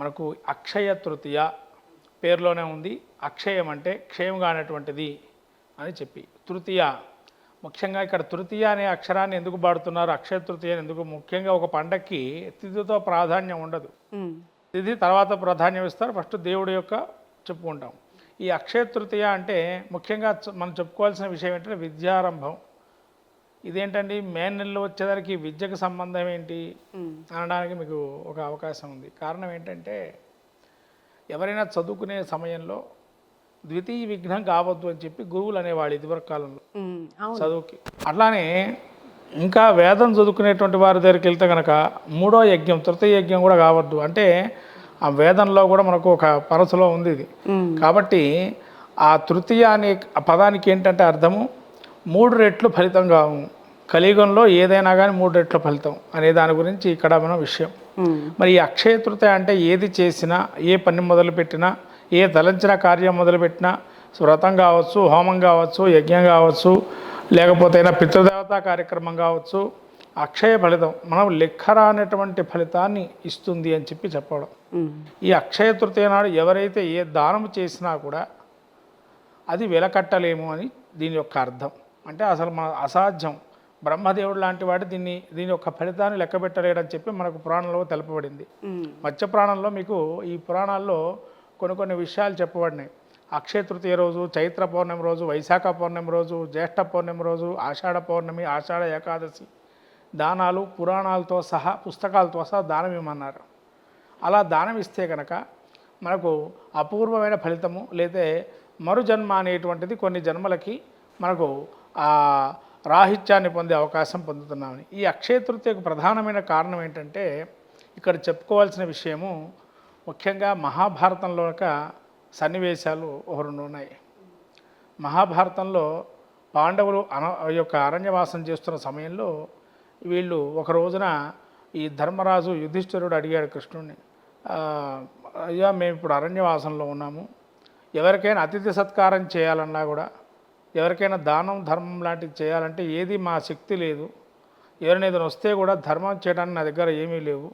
మనకు అక్షయ తృతీయ పేరులోనే ఉంది. అక్షయం అంటే క్షయం కానటువంటిది అని చెప్పి, తృతీయ ముఖ్యంగా ఇక్కడ తృతీయ అనే అక్షరాన్ని ఎందుకు వాడుతున్నారు, అక్షయ తృతీయ ఎందుకు? ముఖ్యంగా ఒక పండక్కి తిథితో ప్రాధాన్యం ఉండదు, తిథి తర్వాత ప్రాధాన్యం ఇస్తారు, ఫస్ట్ దేవుడి యొక్క చెప్పుకుంటాం. ఈ అక్షయ తృతీయ అంటే ముఖ్యంగా మనం చెప్పుకోవాల్సిన విషయం ఏంటంటే విద్యారంభం. ఇదేంటండి మే నెలలో వచ్చేదానికి విద్యకు సంబంధం ఏంటి అనడానికి మీకు ఒక అవకాశం ఉంది. కారణం ఏంటంటే ఎవరైనా చదువుకునే సమయంలో ద్వితీయ విఘ్నం కావద్దు అని చెప్పి గురువులు అనేవాళ్ళు ఇదివరకు కాలంలో చదువుకి. అట్లానే ఇంకా వేదం చదువుకునేటువంటి వారి దగ్గరికి వెళ్తే కనుక మూడో యజ్ఞం తృతీయ యజ్ఞం కూడా కావద్దు అంటే ఆ వేదంలో కూడా మనకు ఒక పరసులో ఉంది ఇది. కాబట్టి ఆ తృతీయ అనే పదానికి ఏంటంటే అర్థము 3 రెట్లు ఫలితం కావు, కలియుగంలో ఏదైనా కానీ 3 రెట్ల ఫలితం అనే దాని గురించి ఇక్కడ మన విషయం. మరి ఈ అక్షయ తృతీయ అంటే ఏది చేసినా, ఏ పని మొదలుపెట్టినా, ఏ తలంచిన కార్యం మొదలుపెట్టినా, వ్రతం కావచ్చు, హోమం కావచ్చు, యజ్ఞం కావచ్చు, లేకపోతే పితృదేవతా కార్యక్రమం కావచ్చు, అక్షయ ఫలితం మనం లెక్కరానటువంటి ఫలితాన్ని ఇస్తుంది అని చెప్పి చెప్పడం. ఈ అక్షయ తృతీయ నాడు ఎవరైతే ఏ దానం చేసినా కూడా అది వెలకట్టలేము అని దీని యొక్క అర్థం. అంటే అసలు మన అసాధ్యం, బ్రహ్మదేవుడు లాంటి వాడు దీని యొక్క ఫలితాన్ని లెక్కబెట్టలేడని చెప్పి మనకు పురాణంలో తెలపబడింది. మత్స్య పురాణంలో మీకు ఈ పురాణాల్లో కొన్ని విషయాలు చెప్పబడినాయి. అక్షయ తృతీయ రోజు, చైత్ర పౌర్ణమి రోజు, వైశాఖ పౌర్ణమి రోజు, జ్యేష్ఠ పౌర్ణమి రోజు, ఆషాఢ పౌర్ణమి, ఆషాఢ ఏకాదశి దానాలు పురాణాలతో సహా పుస్తకాలతో సహా దానం ఇవ్వమన్నారు. అలా దానం ఇస్తే కనుక మనకు అపూర్వమైన ఫలితము లేదా మరుజన్మ అనేటువంటిది కొన్ని జన్మలకి మనకు ఆ రాహిత్యాన్ని పొందే అవకాశం పొందుతున్నామని. ఈ అక్షయ తృతీయకు ప్రధానమైన కారణం ఏంటంటే ఇక్కడ చెప్పుకోవాల్సిన విషయము ముఖ్యంగా మహాభారతంలో సన్నివేశాలు ఒక 2 ఉన్నాయి. మహాభారతంలో పాండవులు యొక్క అరణ్యవాసం చేస్తున్న సమయంలో వీళ్ళు ఒక రోజున ఈ ధర్మరాజు యుధిష్ఠిరుడు అడిగాడు కృష్ణుడిని, అయ్యా మేము ఇప్పుడు అరణ్యవాసంలో ఉన్నాము, ఎవరికైనా అతిథి సత్కారం చేయాలన్నా కూడా, ఎవరికైనా దానం ధర్మం లాంటివి చేయాలంటే ఏది మా శక్తి లేదు, ఎవరైనా ఏదైనా వస్తే కూడా ధర్మం చేయడానికి నా దగ్గర ఏమీ లేవు,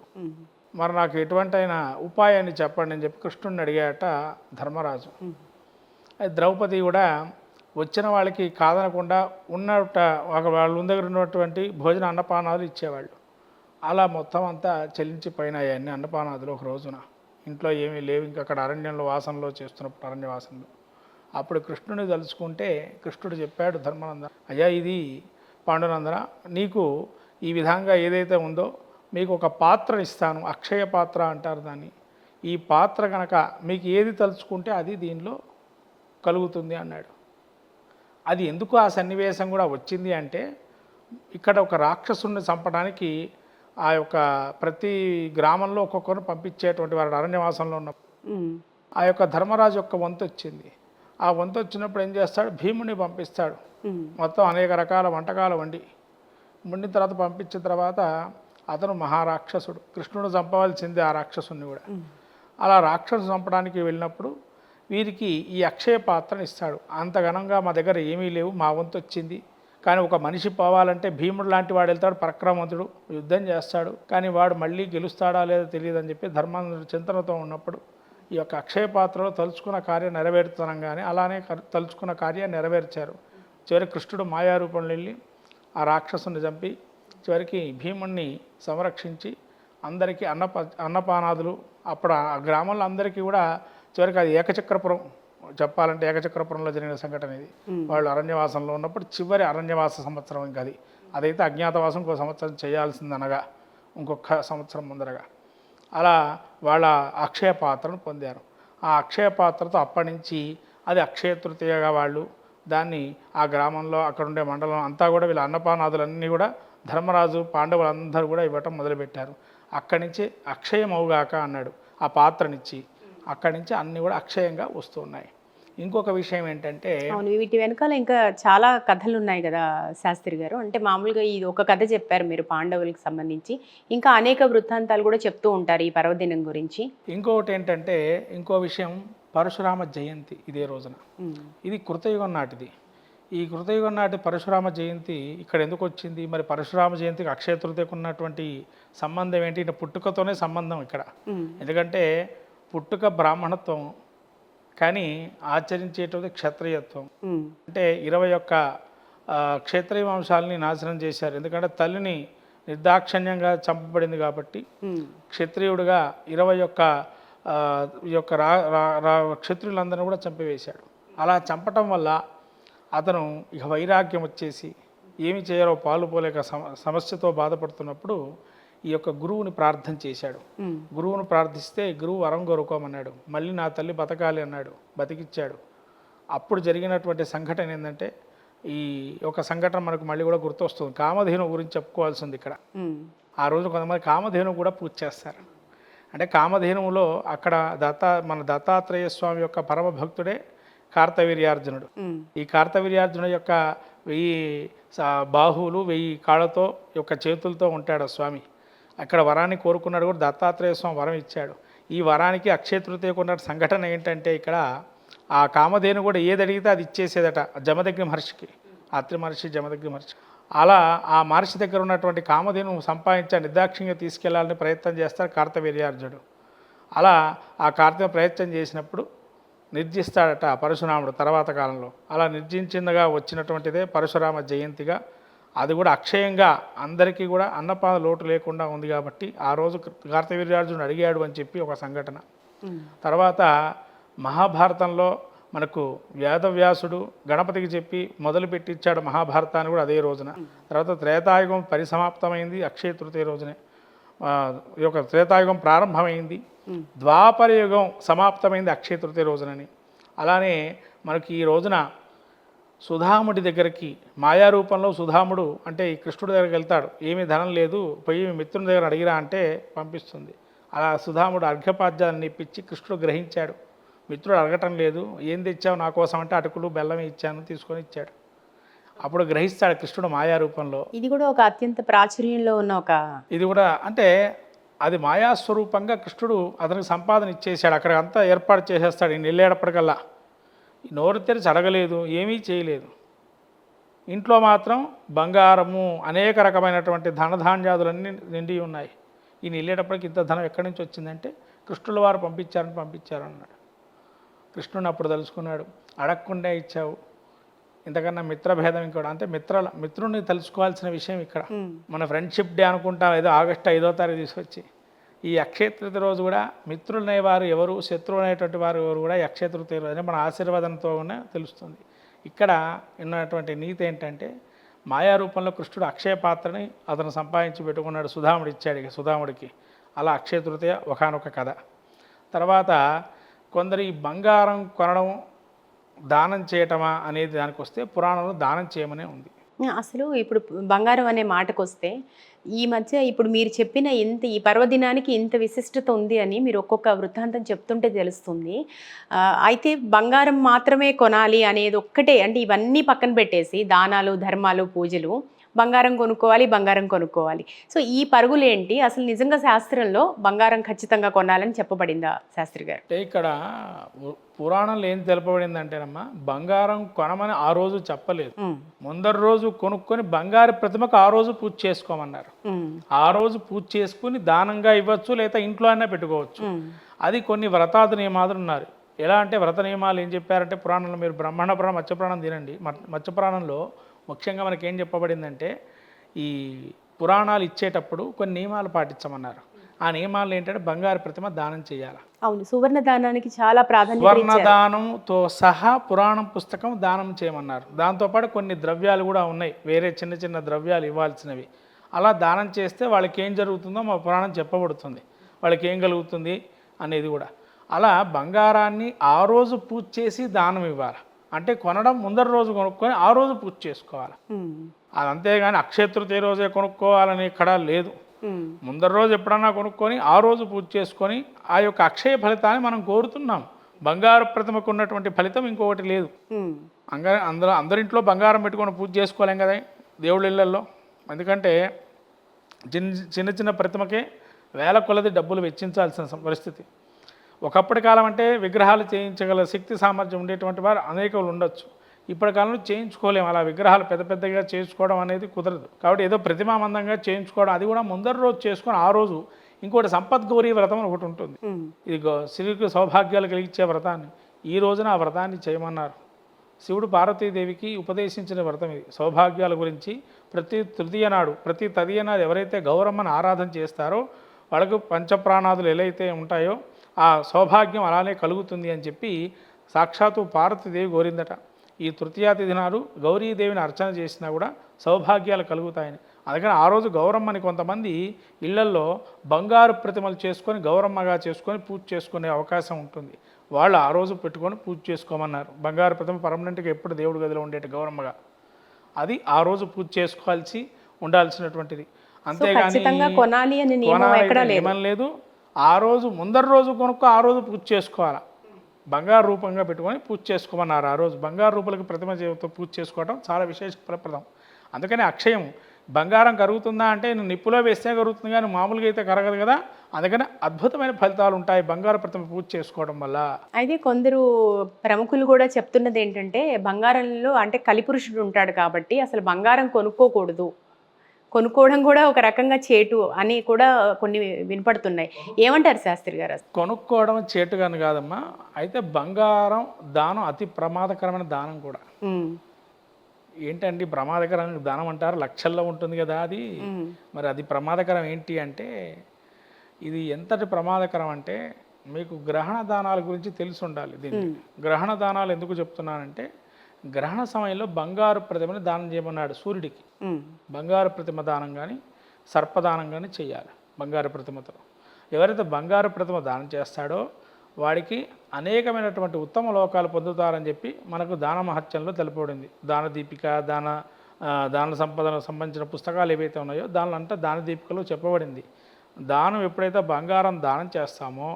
మరి నాకు ఎటువంటి అయినా ఉపాయాన్ని చెప్పండి అని చెప్పి కృష్ణుడిని అడిగాట ధర్మరాజు. ద్రౌపది కూడా వచ్చిన వాళ్ళకి కాదనకుండా వాళ్ళ దగ్గర ఉన్నటువంటి భోజన అన్నపానాలు ఇచ్చేవాళ్ళు. అలా మొత్తం అంతా చెల్లించిపోయినాయి అన్ని అన్నపానాదులు ఒక రోజున. ఇంట్లో ఏమీ లేవు, ఇంకా అక్కడ అరణ్యంలో వాసనలో చేస్తున్నప్పుడు అరణ్యవాసంలో. అప్పుడు కృష్ణుని తలుచుకుంటే కృష్ణుడు చెప్పాడు ధర్మానంద, అయ్యా ఇది పాండునందన, నీకు ఈ విధంగా ఏదైతే ఉందో మీకు ఒక పాత్ర ఇస్తాను, అక్షయ పాత్ర అంటారు దాన్ని. ఈ పాత్ర కనుక మీకు ఏది తలుచుకుంటే అది దీనిలో కలుగుతుంది అన్నాడు. అది ఎందుకు ఆ సన్నివేశం కూడా వచ్చింది అంటే ఇక్కడ ఒక రాక్షసుని చంపడానికి ఆ యొక్క ప్రతి గ్రామంలో ఒక్కొక్కరిని పంపించేటువంటి వారు అరణ్యవాసంలో ఉన్నప్పుడు ఆ యొక్క ధర్మరాజు యొక్క వంతు వచ్చింది. ఆ వంతు వచ్చినప్పుడు ఏం చేస్తాడు, భీముని పంపిస్తాడు. మొత్తం అనేక రకాల వంటకాలు వండిన తర్వాత పంపించిన తర్వాత అతను మహారాక్షసుడు, కృష్ణుడు చంపవలసింది ఆ రాక్షసుని కూడా. అలా రాక్షసు చంపడానికి వెళ్ళినప్పుడు వీరికి ఈ అక్షయ పాత్రను ఇస్తాడు. అంత ఘనంగా మా దగ్గర ఏమీ లేవు, మా వంతు వచ్చింది, కానీ ఒక మనిషి పోవాలంటే భీముడు లాంటి వాడు వెళ్తాడు, పరాక్రమవంతుడు, యుద్ధం చేస్తాడు, కానీ వాడు మళ్ళీ గెలుస్తాడా లేదో తెలియదు అని చెప్పి ధర్మానందుడు చింతనతో ఉన్నప్పుడు ఈ యొక్క అక్షయ పాత్రలో తలుచుకున్న కార్యం నెరవేరుతున్నాగానే అలానే తలుచుకున్న కార్యాన్ని నెరవేర్చారు. చివరికి కృష్ణుడు మాయారూపంలో వెళ్ళి ఆ రాక్షసుని చంపి చివరికి భీముణ్ణి సంరక్షించి అందరికీ అన్నపానాదులు అప్పుడు ఆ గ్రామంలో అందరికీ కూడా చివరికి అది ఏకచక్రపురం చెప్పాలంటే ఏకచక్రపురంలో జరిగిన సంఘటన ఇది. వాళ్ళు అరణ్యవాసంలో ఉన్నప్పుడు చివరి అరణ్యవాస సంవత్సరం ఇంకా అదైతే అజ్ఞాతవాసం ఇంకో సంవత్సరం చేయాల్సిందనగా ఇంకొక సంవత్సరం ముందరగా అలా వాళ్ళ అక్షయ పాత్రను పొందారు. ఆ అక్షయ పాత్రతో అప్పటి నుంచి అది అక్షయ తృతీయగా వాళ్ళు దాన్ని ఆ గ్రామంలో అక్కడ ఉండే మండలం అంతా కూడా వీళ్ళ అన్నపానాదులన్నీ కూడా ధర్మరాజు పాండవులందరూ కూడా ఇవ్వటం మొదలుపెట్టారు. అక్కడి నుంచి అక్షయమవుగాక అన్నాడు ఆ పాత్రనిచ్చి. అక్కడి నుంచి అన్నీ కూడా అక్షయంగా వస్తున్నాయి. ఇంకొక విషయం ఏంటంటే వీటి వెనకాల ఇంకా చాలా కథలు ఉన్నాయి కదా శాస్త్రి గారు. అంటే మామూలుగా ఇది ఒక కథ చెప్పారు మీరు పాండవులకు సంబంధించి, ఇంకా అనేక వృత్తాంతాలు కూడా చెప్తూ ఉంటారు ఈ పర్వదినం గురించి. ఇంకొకటి ఏంటంటే ఇంకో విషయం, పరశురామ జయంతి ఇదే రోజున. ఇది కృతయుగం నాటిది. ఈ కృతయుగం నాటి పరశురామ జయంతి ఇక్కడ ఎందుకు వచ్చింది? మరి పరశురామ జయంతికి అక్షయ తృతీయకు ఉన్నటువంటి సంబంధం ఏంటి? ఇటు పుట్టుకతోనే సంబంధం ఇక్కడ. ఎందుకంటే పుట్టుక బ్రాహ్మణత్వం, కానీ ఆచరించేటువంటి క్షత్రియత్వం. అంటే 21 క్షత్రియ వంశాలని నాశనం చేశారు. ఎందుకంటే తల్లిని నిర్దాక్షణ్యంగా చంపబడింది కాబట్టి క్షత్రియుడిగా 21 ఈ యొక్క క్షత్రియులందరినీ కూడా చంపివేశాడు. అలా చంపటం వల్ల అతను ఇక వైరాగ్యం వచ్చేసి ఏమి చేయాలో పాలు పోలేక సమస్యతో బాధపడుతున్నప్పుడు ఈ యొక్క గురువుని ప్రార్థన చేశాడు. గురువుని ప్రార్థిస్తే గురువు వరం కోరుకోమన్నాడు. మళ్ళీ నా తల్లి బతకాలి అన్నాడు, బతికిచ్చాడు. అప్పుడు జరిగినటువంటి సంఘటన ఏంటంటే, ఈ ఒక సంఘటన మనకు మళ్ళీ కూడా గుర్తొస్తుంది. కామధేను గురించి చెప్పుకోవాల్సింది ఇక్కడ. ఆ రోజు కొంతమంది కామధేను కూడా పూజ చేస్తారు. అంటే కామధేనువులో అక్కడ మన దత్తాత్రేయ స్వామి యొక్క పరమ భక్తుడే కార్తవీర్యార్జునుడు. ఈ కార్తవీర్యార్జునుడు యొక్క 1000 బాహువులు 1000 కాళ్ళతో యొక్క చేతులతో ఉంటాడు స్వామి. అక్కడ వరాన్ని కోరుకున్నాడు కూడా దత్తాత్రేయ స్వామి వరం ఇచ్చాడు. ఈ వరానికి అక్షయ తృతీయకు ఉన్న సంఘటన ఏంటంటే, ఇక్కడ ఆ కామధేను కూడా ఏది అడిగితే అది ఇచ్చేసేదట జమదగ్ని మహర్షికి. అత్రి మహర్షి, జమదగ్ని మహర్షి. అలా ఆ మహర్షి దగ్గర ఉన్నటువంటి కామధేను సంపాదించి నిర్దాక్షిణ్యంగా తీసుకెళ్లాలని ప్రయత్నం చేస్తాడు కార్తవీర్యార్జునుడు. అలా ఆ కార్తీక ప్రయత్నం చేసినప్పుడు నిర్జిస్తాడట పరశురాముడు తర్వాత కాలంలో. అలా నిర్జించిందిగా వచ్చినటువంటిదే పరశురామ జయంతిగా. అది కూడా అక్షయంగా అందరికీ కూడా అన్నపాద లోటు లేకుండా ఉంది కాబట్టి ఆ రోజు కార్తవీర్యార్జునుడు అడిగాడు అని చెప్పి ఒక సంఘటన. తర్వాత మహాభారతంలో మనకు వేదవ్యాసుడు గణపతికి చెప్పి మొదలు పెట్టించాడు మహాభారతాన్ని కూడా అదే రోజున. తర్వాత త్రేతాయుగం పరిసమాప్తమైంది అక్షయ తృతీయ రోజునే. ఈ యొక్క త్రేతాయుగం ప్రారంభమైంది, ద్వాపర యుగం సమాప్తమైంది అక్షయ తృతీయ రోజునని. అలానే మనకి ఈ రోజున సుధాముడి దగ్గరికి మాయారూపంలో సుధాముడు అంటే ఈ కృష్ణుడి దగ్గరికి వెళ్తాడు. ఏమీ ధనం లేదు, పోయి మిత్రుని దగ్గర అడిగిరా అంటే పంపిస్తుంది. అలా సుధాముడు అర్ఘ్యపాద్యాన్ని ఇప్పించి కృష్ణుడు గ్రహించాడు. మిత్రుడు అడగటం లేదు, ఏం తెచ్చావు నా కోసం అంటే అటుకులు బెల్లమే ఇచ్చాను, తీసుకొని ఇచ్చాడు. అప్పుడు గ్రహిస్తాడు కృష్ణుడు మాయారూపంలో. ఇది కూడా ఒక అత్యంత ప్రాచుర్యంలో ఉన్న ఒక ఇది కూడా అంటే అది మాయాస్వరూపంగా కృష్ణుడు అతనికి సంపాదన ఇచ్చేసాడు. అక్కడ అంతా ఏర్పాటు చేసేస్తాడు. ఈయన వెళ్ళేటప్పటికల్లా నోరు తెరిచి అడగలేదు, ఏమీ చేయలేదు. ఇంట్లో మాత్రం బంగారము అనేక రకమైనటువంటి ధనధాన్యాదులన్నీ నిండి ఉన్నాయి. ఈయన వెళ్ళేటప్పటికి ఇంత ధనం ఎక్కడి నుంచి వచ్చిందంటే కృష్ణుల వారు పంపించారు అన్నాడు. కృష్ణుని అప్పుడు తెలుసుకున్నాడు, అడగకుండా ఇచ్చావు, ఇంతకన్నా మిత్రభేదం ఇంకోటి అంటే మిత్రుడిని తెలుసుకోవాల్సిన విషయం ఇక్కడ. మన ఫ్రెండ్షిప్ డే అనుకుంటాం, ఏదో ఆగస్టు 5వ తారీఖు తీసుకొచ్చి. ఈ అక్షయ తృతీయ రోజు కూడా మిత్రులనే వారు ఎవరు, శత్రువు అనేటువంటి వారు ఎవరు కూడా ఈ అక్షయ తృతీయ రోజు మన ఆశీర్వాదంతోనే తెలుస్తుంది. ఇక్కడ ఉన్నటువంటి నీతి ఏంటంటే, మాయారూపంలో కృష్ణుడు అక్షయ పాత్రని అతను సంపాదించి పెట్టుకున్నాడు, సుధాముడు ఇచ్చాడు. ఇక సుధాముడికి అలా అక్షయ తృతీయ ఒకానొక కథ. తర్వాత కొందరు ఈ బంగారం కొనడం దానం చేయటమా అనేది దానికి వస్తే పురాణంలో దానం చేయమనే ఉంది. అసలు ఇప్పుడు బంగారం అనే మాటకు వస్తే ఈ మధ్య ఇప్పుడు మీరు చెప్పిన ఈ పర్వదినానికి ఇంత విశిష్టత ఉంది అని మీరు ఒక్కొక్క వృత్తాంతం చెప్తుంటే తెలుస్తుంది. అయితే బంగారం మాత్రమే కొనాలి అనేది ఒక్కటే, అంటే ఇవన్నీ పక్కన పెట్టేసి దానాలు, ధర్మాలు, పూజలు, బంగారం కొనుక్కోవాలి. సో ఈ పరుగులేంటి? అసలు నిజంగా శాస్త్రంలో బంగారం ఖచ్చితంగా కొనాలని చెప్పబడిందా శాస్త్రి గారు? అంటే ఇక్కడ పురాణంలో ఏం తెలపబడిందంటేనమ్మా, బంగారం కొనమని ఆ రోజు చెప్పలేదు. ముందర రోజు కొనుక్కొని బంగారు ప్రతిమకు ఆ రోజు పూజ చేసుకోమన్నారు. ఆ రోజు పూజ చేసుకుని దానంగా ఇవ్వచ్చు, లేదా ఇంట్లో అయినా పెట్టుకోవచ్చు. అది కొన్ని వ్రతాది నియమాలు ఉన్నారు. ఎలా అంటే వ్రత నియమాలు ఏం చెప్పారంటే పురాణంలో, మీరు బ్రహ్మాండ పురాణం, మత్స్యపురాణం తినండి. మత్స్యపురాణంలో ముఖ్యంగా మనకి ఏం చెప్పబడిందంటే, ఈ పురాణాలు ఇచ్చేటప్పుడు కొన్ని నియమాలు పాటించమన్నారు. ఆ నియమాలు ఏంటంటే బంగారు ప్రతిమ దానం చేయాలి. అవును, సువర్ణ దానానికి చాలా ప్రాధాన్యత. సువర్ణ దానంతో సహా పురాణం పుస్తకం దానం చేయమన్నారు. దాంతోపాటు కొన్ని ద్రవ్యాలు కూడా ఉన్నాయి, వేరే చిన్న చిన్న ద్రవ్యాలు ఇవ్వాల్సినవి. అలా దానం చేస్తే వాళ్ళకి ఏం జరుగుతుందో మా పురాణం చెప్పబడుతుంది, వాళ్ళకి ఏం కలుగుతుంది అనేది కూడా. అలా బంగారాన్ని ఆ రోజు పూజ చేసి దానం ఇవ్వాలి. అంటే కొనడం ముందర రోజు కొనుక్కొని ఆ రోజు పూజ చేసుకోవాలి. అది అంతేగాని అక్షయ తృతీయ రోజే కొనుక్కోవాలని ఇక్కడ లేదు. ముందర రోజు ఎప్పుడన్నా కొనుక్కొని ఆ రోజు పూజ చేసుకొని ఆ యొక్క అక్షయ ఫలితాన్ని మనం కోరుతున్నాం. బంగారు ప్రతిమకు ఉన్నటువంటి ఫలితం ఇంకొకటి లేదు. అందరింట్లో బంగారం పెట్టుకొని పూజ చేసుకోలేం కదా దేవుళ్ళ ఇళ్ళల్లో. ఎందుకంటే చిన్న చిన్న ప్రతిమకే వేల కొలది డబ్బులు వెచ్చించాల్సిన పరిస్థితి. ఒకప్పటి కాలం అంటే విగ్రహాలు చేయించగల శక్తి సామర్థ్యం ఉండేటువంటి వారు అనేకులు ఉండొచ్చు. ఇప్పటి కాలంలో చేయించుకోలేము, అలా విగ్రహాలు పెద్ద పెద్దగా చేసుకోవడం అనేది కుదరదు. కాబట్టి ఏదో ప్రతిమామందంగా చేయించుకోవడం, అది కూడా ముందర రోజు చేసుకొని ఆ రోజు ఇంకోటి సంపద్గౌరీ వ్రతం అని ఒకటి ఉంటుంది. ఇది స్త్రీలకు సౌభాగ్యాలు కలిగించే వ్రతాన్ని ఈ రోజున ఆ వ్రతాన్ని చేయమన్నారు. శివుడు పార్వతీదేవికి ఉపదేశించిన వ్రతం ఇది. సౌభాగ్యాల గురించి ప్రతి తృతీయ నాడు, ప్రతి తదియ నాడు ఎవరైతే గౌరమ్మను ఆరాధన చేస్తారో వాళ్ళకు పంచప్రాణాదులు ఎలా అయితే ఉంటాయో ఆ సౌభాగ్యం అలానే కలుగుతుంది అని చెప్పి సాక్షాత్తు పార్వతీదేవి కోరిందట. ఈ తృతీయ తిథి నాడు గౌరీదేవిని అర్చన చేసినా కూడా సౌభాగ్యాలు కలుగుతాయని. అందుకని ఆ రోజు గౌరమ్మని కొంతమంది ఇళ్లల్లో బంగారు ప్రతిమలు చేసుకొని గౌరమ్మగా చేసుకొని పూజ చేసుకునే అవకాశం ఉంటుంది. వాళ్ళు ఆ రోజు పెట్టుకొని పూజ చేసుకోమన్నారు. బంగారు ప్రతిమ పర్మనెంట్గా ఎప్పుడు దేవుడి గదిలో ఉండేటి గౌరమ్మగా, అది ఆ రోజు పూజ చేసుకోవాల్సి ఉండాల్సినటువంటిది. ఖచ్చితంగా కొనాలి అని నియమం లేదు. ఆ రోజు ముందర రోజు కొనుక్కో, ఆ రోజు పూజ చేసుకోవాలి. బంగారు రూపంగా పెట్టుకొని పూజ చేసుకోమన్నారు. ఆ రోజు బంగారు రూపాలకు ప్రతిమ పూజ చేసుకోవడం చాలా విశేష ఫలప్రదం. అందుకని అక్షయం, బంగారం కరుగుతుందా అంటే నువ్వు నిప్పులో వేస్తే కరుగుతుంది కానీ మామూలుగా అయితే కరగదు కదా. అందుకని అద్భుతమైన ఫలితాలు ఉంటాయి బంగారు ప్రతిమ పూజ చేసుకోవడం వల్ల. అయితే కొందరు ప్రముఖులు కూడా చెప్తున్నది ఏంటంటే బంగారంలో అంటే కలిపురుషుడు ఉంటాడు కాబట్టి అసలు బంగారం కొనుక్కోకూడదు, కొనుక్కోవడం కూడా ఒక రకంగా చేటు అని కూడా కొన్ని వినపడుతున్నాయి. ఏమంటారు శాస్త్రి గారు? కొనుక్కోవడం చేటుగాని కాదమ్మా. అయితే బంగారం దానం అతి ప్రమాదకరమైన దానం కూడా. ఏంటండి ప్రమాదకరమైన దానం అంటారు, లక్షల్లో ఉంటుంది కదా అది. మరి అది ప్రమాదకరం ఏంటి అంటే, ఇది ఎంతటి ప్రమాదకరం అంటే మీకు గ్రహణ దానాల గురించి తెలిసి ఉండాలి. దీన్ని గ్రహణ దానాలు ఎందుకు చెప్తున్నానంటే, గ్రహణ సమయంలో బంగారు ప్రతిమని దానం చేయమన్నాడు సూర్యుడికి. బంగారు ప్రతిమ దానం కానీ సర్పదానం కానీ చేయాలి బంగారు ప్రతిమతో. ఎవరైతే బంగారు ప్రతిమ దానం చేస్తాడో వాడికి అనేకమైనటువంటి ఉత్తమ లోకాలు పొందుతారని చెప్పి మనకు దాన మహత్యంలో తెలుపబడింది. దాన దీపిక, దాన సంపదకు సంబంధించిన పుస్తకాలు ఏవైతే ఉన్నాయో దానిలంతా దాన దీపికలో చెప్పబడింది. దానం ఎప్పుడైతే బంగారం దానం చేస్తామో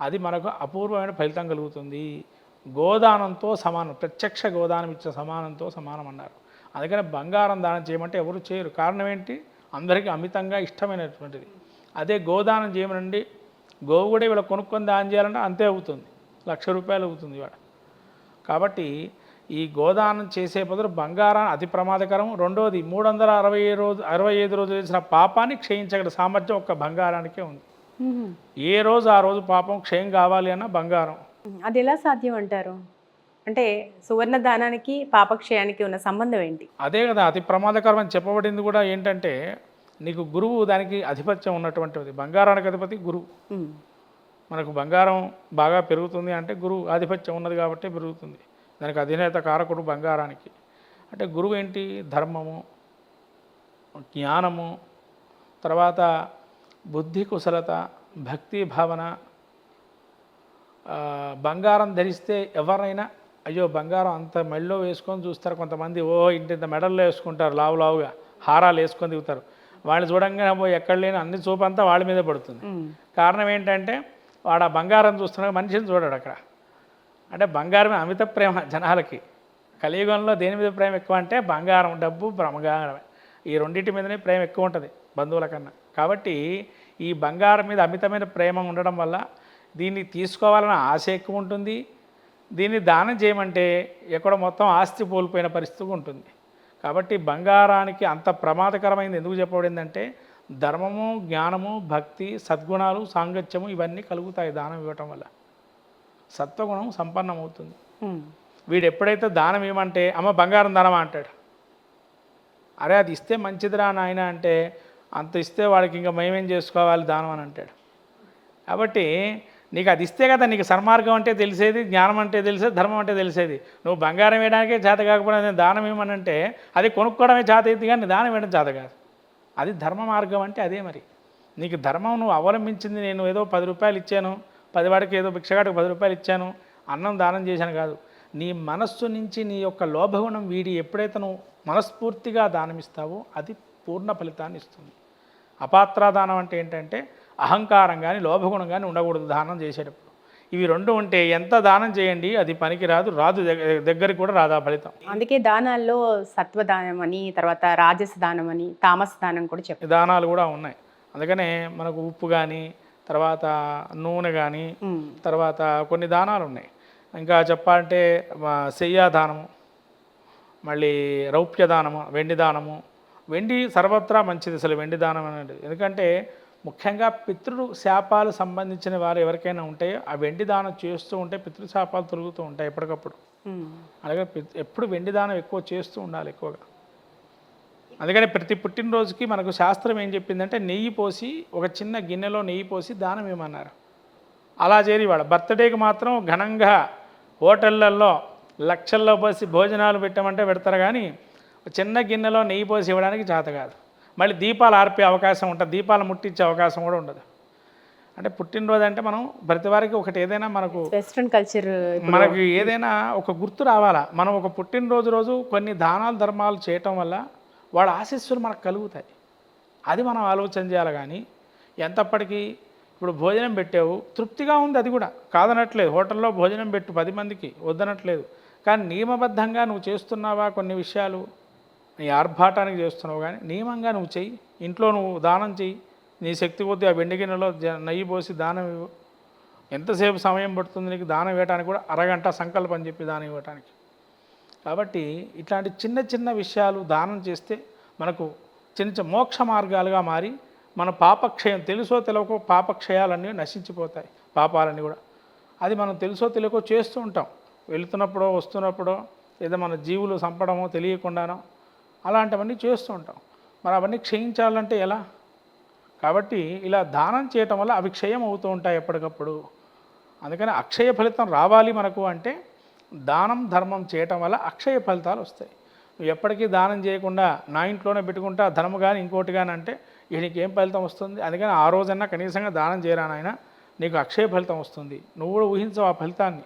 అది మనకు అపూర్వమైన ఫలితం కలుగుతుంది. గోదానంతో సమానం, ప్రత్యక్ష గోదానం ఇచ్చే సమానంతో సమానం అన్నారు. అందుకని బంగారం దానం చేయమంటే ఎవరు చేయరు. కారణం ఏంటి? అందరికీ అమితంగా ఇష్టమైనటువంటిది. అదే గోదానం చేయమనండి, గోవు కూడా ఇవాళ కొనుక్కొని దానం చేయాలంటే అంతే అవుతుంది, ₹1,00,000 అవుతుంది ఇవాళ. కాబట్టి ఈ గోదానం చేసే బదులు బంగారాన్ని అతి ప్రమాదకరం. రెండోది 365 రోజులు చేసిన పాపాన్ని క్షయించగల సామర్థ్యం ఒక్క బంగారానికే ఉంది. ఏ రోజు ఆ రోజు పాపం క్షయం కావాలి అన్న బంగారం. అది ఎలా సాధ్యం అంటారు? అంటే సువర్ణ దానానికి పాపక్షయానికి ఉన్న సంబంధం ఏంటి? అదే కదా అతి ప్రమాదకరం అని చెప్పబడింది కూడా. ఏంటంటే నీకు గురువు దానికి ఆధిపత్యం ఉన్నటువంటిది. బంగారానికి అధిపతి గురువు. మనకు బంగారం బాగా పెరుగుతుంది అంటే గురువు ఆధిపత్యం ఉన్నది కాబట్టి పెరుగుతుంది. దానికి అధినేత కారకుడు బంగారానికి. అంటే గురువు ఏంటి? ధర్మము, జ్ఞానము, తర్వాత బుద్ధి కుశలత, భక్తి భావన. బంగారం ధరిస్తే ఎవరైనా అయ్యో బంగారం అంత మెడలో వేసుకొని చూస్తారు. కొంతమంది ఇంత మెడల్లో వేసుకుంటారు, లావుగా హారాలు వేసుకొని దిగుతారు. వాళ్ళు చూడంగానే ఎక్కడ లేని అన్ని చూపు అంతా వాళ్ళ మీదే పడుతుంది. కారణం ఏంటంటే వాడు ఆ బంగారం చూస్తున్నాడు, మనిషిని చూడాడు అక్కడ. అంటే బంగారమే అమిత ప్రేమ జనాలకి. కలియుగంలో దేని మీద ప్రేమ ఎక్కువ అంటే బంగారం, డబ్బు, బంగారమే. ఈ రెండింటి మీదనే ప్రేమ ఎక్కువ ఉంటుంది బంధువుల కన్నా. కాబట్టి ఈ బంగారం మీద అమితమైన ప్రేమ ఉండడం వల్ల దీన్ని తీసుకోవాలన్న ఆశ ఎక్కువ ఉంటుంది. దీన్ని దానం చేయమంటే ఎక్కడ మొత్తం ఆస్తి కోల్పోయిన పరిస్థితి ఉంటుంది. కాబట్టి బంగారానికి అంత ప్రమాదకరమైనది ఎందుకు చెప్పబడిందంటే ధర్మము, జ్ఞానము, భక్తి, సద్గుణాలు, సాంగత్యము ఇవన్నీ కలుగుతాయి దానం ఇవ్వటం వల్ల. సత్వగుణం సంపన్నమవుతుంది. వీడు ఎప్పుడైతే దానం ఇవ్వమంటే అమ్మ బంగారం దానమా అంటాడు. అరే అది ఇస్తే మంచిదిరా నాయన అంటే అంత ఇస్తే వాడికి ఇంకా మేమేం చేసుకోవాలి దానం అని అంటాడు. కాబట్టి నీకు అది ఇస్తే కదా నీకు సన్మార్గం అంటే తెలిసేది, జ్ఞానం అంటే తెలిసేది, ధర్మం అంటే తెలిసేది. నువ్వు బంగారం వేయడానికే చేత కాకపోతే నేను దానం ఇవ్వమనంటే అది కొనుక్కోవడమే చేత అయింది కానీ దానం వేయడం చేత కాదు. అది ధర్మ మార్గం అంటే అదే. మరి నీకు ధర్మం నువ్వు అవలంబించింది నేను ఏదో ₹10 ఇచ్చాను, 10 వాడికి ఏదో భిక్షగాడికి ₹10 ఇచ్చాను, అన్నం దానం చేశాను కాదు. నీ మనస్సు నుంచి నీ యొక్క లోభగుణం వీడి ఎప్పుడైతే నువ్వు మనస్ఫూర్తిగా దానమిస్తావో అది పూర్ణ ఫలితాన్ని ఇస్తుంది. అపాత్రాదానం అంటే ఏంటంటే అహంకారం కానీ లోభగుణం కానీ ఉండకూడదు దానం చేసేటప్పుడు. ఇవి రెండు ఉంటే ఎంత దానం చేయండి అది పనికి రాదు, దగ్గరికి కూడా రాదు ఆ ఫలితం. అందుకే దానాల్లో సత్వదానం అని, తర్వాత రాజస దానం అని, తామస దానం కూడా చెప్పారు. దానాలు కూడా ఉన్నాయి. అందుకనే మనకు ఉప్పు కానీ, తర్వాత నూనె కానీ, తర్వాత కొన్ని దానాలు ఉన్నాయి. ఇంకా చెప్పాలంటే శయ్యాదానము, మళ్ళీ రౌప్య దానము, వెండి దానము. వెండి సర్వత్రా మంచిది అసలు వెండి దానం అనేది. ఎందుకంటే ముఖ్యంగా పితృ శాపాలు సంబంధించిన వారు ఎవరికైనా ఉంటే ఆ వెండి దానం చేస్తూ ఉంటే పితృశాపాలు తొలుగుతూ ఉంటాయి ఎప్పటికప్పుడు. అలాగే ఎప్పుడు వెండి దానం ఎక్కువ చేస్తూ ఉండాలి ఎక్కువగా. అందుకని ప్రతి పుట్టినరోజుకి మనకు శాస్త్రం ఏం చెప్పిందంటే నెయ్యి పోసి ఒక చిన్న గిన్నెలో నెయ్యి పోసి దానం ఇవ్వమన్నారు. అలా చేరి వాళ్ళ బర్త్డేకి మాత్రం ఘనంగా హోటళ్ళల్లో లక్షల్లో పోసి భోజనాలు పెట్టమంటే పెడతారు, కానీ చిన్న గిన్నెలో నెయ్యి పోసి ఇవ్వడానికి చేత కాదు. మళ్ళీ దీపాలు ఆర్పే అవకాశం ఉంటుంది, దీపాలు ముట్టించే అవకాశం కూడా ఉండదు. అంటే పుట్టినరోజు అంటే మనం ప్రతి వారికి ఒకటి ఏదైనా మనకు వెస్ట్రన్ కల్చర్ మనకి ఏదైనా ఒక గుర్తు రావాలా. మనం ఒక పుట్టినరోజు రోజు కొన్ని దానాలు ధర్మాలు చేయటం వల్ల వాళ్ళ ఆశీస్సులు మనకు కలుగుతాయి. అది మనం ఆలోచన చేయాలి. కానీ ఎంతప్పటికీ ఇప్పుడు భోజనం పెట్టావు, తృప్తిగా ఉంది, అది కూడా కాదనట్లేదు. హోటల్లో భోజనం పెట్టు 10 మందికి, వద్దనట్లేదు. కానీ నియమబద్ధంగా నువ్వు చేస్తున్నావా కొన్ని విషయాలు, నీ ఆర్భాటానికి చేస్తున్నావు, కానీ నియమంగా నువ్వు చెయ్యి. ఇంట్లో నువ్వు దానం చెయ్యి, నీ శక్తి కొద్దీ ఆ వెండి గిన్నెలో నెయ్యి పోసి దానం ఇవ్వు. ఎంతసేపు సమయం పడుతుంది నీకు దానం ఇవ్వడానికి? కూడా అరగంట సంకల్పం చెప్పి దానం ఇవ్వడానికి. కాబట్టి ఇట్లాంటి చిన్న చిన్న విషయాలు దానం చేస్తే మనకు చిన్న చిన్న మోక్ష మార్గాలుగా మారి మన పాపక్షయం, తెలుసో తెలియకో పాపక్షయాలన్నీ నశించిపోతాయి, పాపాలన్నీ కూడా. అది మనం తెలుసో తెలియకో చేస్తూ ఉంటాం, వెళుతున్నప్పుడో వస్తున్నప్పుడో, లేదా మన జీవులు చంపడమో తెలియకుండానో అలాంటివన్నీ చేస్తూ ఉంటాం. మరి అవన్నీ క్షయించాలంటే ఎలా? కాబట్టి ఇలా దానం చేయటం వల్ల అవి క్షయం అవుతూ ఉంటాయి ఎప్పటికప్పుడు. అందుకని అక్షయ ఫలితం రావాలి మనకు అంటే దానం ధర్మం చేయటం వల్ల అక్షయ ఫలితాలు వస్తాయి. నువ్వు ఎప్పటికీ దానం చేయకుండా నా ఇంట్లోనే పెట్టుకుంటా ధర్మం కానీ ఇంకోటి కానీ అంటే నీకు ఏం ఫలితం వస్తుంది? అందుకని ఆ రోజన్నా కనీసంగా దానం చేయరా నాయన, నీకు అక్షయ ఫలితం వస్తుంది. నువ్వు కూడా ఊహించవు ఆ ఫలితాన్ని.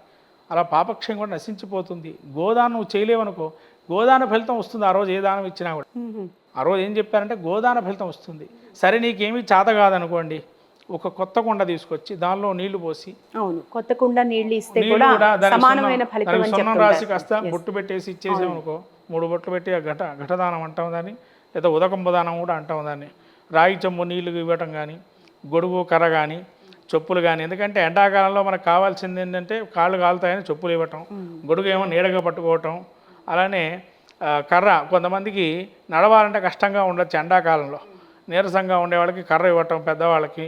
అలా పాపక్షయం కూడా నశించిపోతుంది. గోదానం నువ్వు చేయలేవనుకో, గోదాన ఫలితం వస్తుంది. ఆ రోజు ఏ దానం ఇచ్చినా కూడా ఆ రోజు ఏం చెప్పారంటే గోదాన ఫలితం వస్తుంది. సరే నీకేమీ చేత కాదనుకోండి, ఒక కొత్త కుండ తీసుకొచ్చి దానిలో నీళ్లు పోసి, అవును, కొత్త కుండ నీళ్లు ఇస్తే కూడా సమానమైన ఫలితం అని సున్నం చెప్తుంటారు. రాసి కాస్త బొట్టు పెట్టేసి ఇచ్చేసాం అనుకో, 3 బొట్లు పెట్టి ఆ ఘటదానం అంటాం దాన్ని, లేదా ఉదకంబ దానం కూడా అంటాం దాన్ని. రాగి చెంబు నీళ్లు ఇవ్వటం కానీ, గొడుగు కర్ర కానీ, చెప్పులు కానీ. ఎందుకంటే ఎండాకాలంలో మనకు కావాల్సింది ఏంటంటే కాళ్ళు కాలుతాయని చెప్పులు ఇవ్వటం, గొడుగు ఏమో నీడగా పట్టుకోవటం. అలానే కర్ర, కొంతమందికి నడవాలంటే కష్టంగా ఉండొచ్చు ఎండాకాలంలో, నీరసంగా ఉండేవాళ్ళకి కర్ర ఇవ్వటం పెద్దవాళ్ళకి.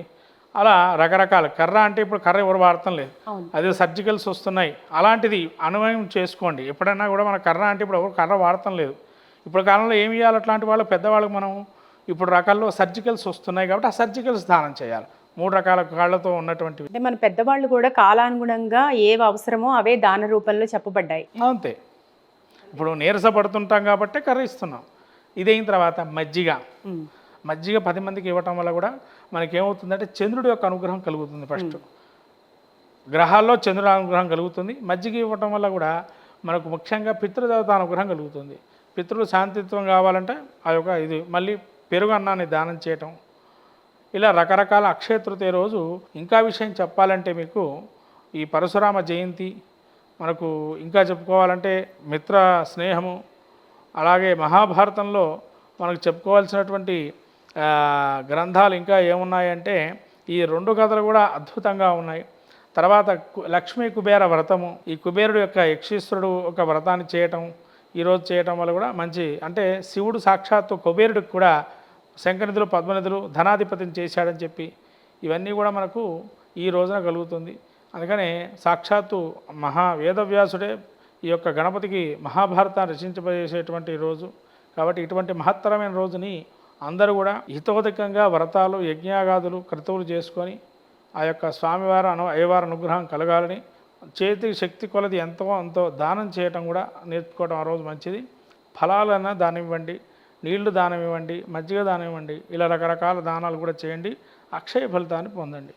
అలా రకరకాల కర్ర అంటే ఇప్పుడు కర్ర ఎవరు వాడటం లేదు, అదే సర్జికల్స్ వస్తున్నాయి. అలాంటిది అనువయం చేసుకోండి. ఎప్పుడైనా కూడా మన కర్ర అంటే ఇప్పుడు ఎవరు కర్ర వాడటం లేదు. ఇప్పుడు కాలంలో ఏమి ఇవ్వాలి అట్లాంటి వాళ్ళు పెద్దవాళ్ళకి? మనం ఇప్పుడు రకాల్లో సర్జికల్స్ వస్తున్నాయి కాబట్టి ఆ సర్జికల్స్ దానం చేయాలి. 3 రకాల కాళ్ళతో ఉన్నటువంటివి. అంటే మన పెద్దవాళ్ళు కూడా కాలానుగుణంగా ఏవి అవసరమో అవే దాన రూపంలో చెప్పబడ్డాయి. అంతే. ఇప్పుడు నీరసపడుతుంటాం కాబట్టి కర్ర ఇస్తున్నాం. ఇదైన తర్వాత మజ్జిగ 10 మందికి ఇవ్వటం వల్ల కూడా మనకేమవుతుందంటే చంద్రుడి యొక్క అనుగ్రహం కలుగుతుంది. ఫస్ట్ గ్రహాల్లో చంద్రుడి అనుగ్రహం కలుగుతుంది. మజ్జిగ ఇవ్వటం వల్ల కూడా మనకు ముఖ్యంగా పితృదేవత అనుగ్రహం కలుగుతుంది. పితృలు శాంతిత్వం కావాలంటే ఆ యొక్క ఇది మళ్ళీ పెరుగు అన్నాన్ని దానం చేయటం. ఇలా రకరకాల అక్షయ తృతీయ రోజు ఇంకా విషయం చెప్పాలంటే మీకు ఈ పరశురామ జయంతి, మనకు ఇంకా చెప్పుకోవాలంటే మిత్ర స్నేహము, అలాగే మహాభారతంలో మనకు చెప్పుకోవాల్సినటువంటి గ్రంథాలు ఇంకా ఏమున్నాయంటే ఈ 2 కథలు కూడా అద్భుతంగా ఉన్నాయి. తర్వాత లక్ష్మీ కుబేర వ్రతము, ఈ కుబేరుడు యొక్క యక్షీశ్వరుడు ఒక వ్రతాన్ని చేయటం ఈరోజు చేయటం వల్ల కూడా మంచి, అంటే శివుడు సాక్షాత్తు కుబేరుడికి కూడా శంఖనిధులు పద్మనిధులు ధనాధిపతిని చేశాడని చెప్పి ఇవన్నీ కూడా మనకు ఈ రోజున కలుగుతుంది. అందుకనే సాక్షాత్తు వేదవ్యాసుడే ఈ యొక్క గణపతికి మహాభారతాన్ని రచించబోయేసేటువంటి రోజు. కాబట్టి ఇటువంటి మహత్తరమైన రోజుని అందరూ కూడా హితోధికంగా వ్రతాలు యజ్ఞాగాదులు క్రతువులు చేసుకొని ఆ యొక్క స్వామివారి అయ్యవారి అనుగ్రహం కలగాలని చేతి శక్తి కొలది అంతో దానం చేయటం కూడా నేర్చుకోవడం ఆ రోజు మంచిది. ఫలాలన్నా దానం ఇవ్వండి, నీళ్లు దానం ఇవ్వండి, మజ్జిగ దానం ఇవ్వండి, ఇలా రకరకాల దానాలు కూడా చేయండి. అక్షయ ఫలితాన్ని పొందండి.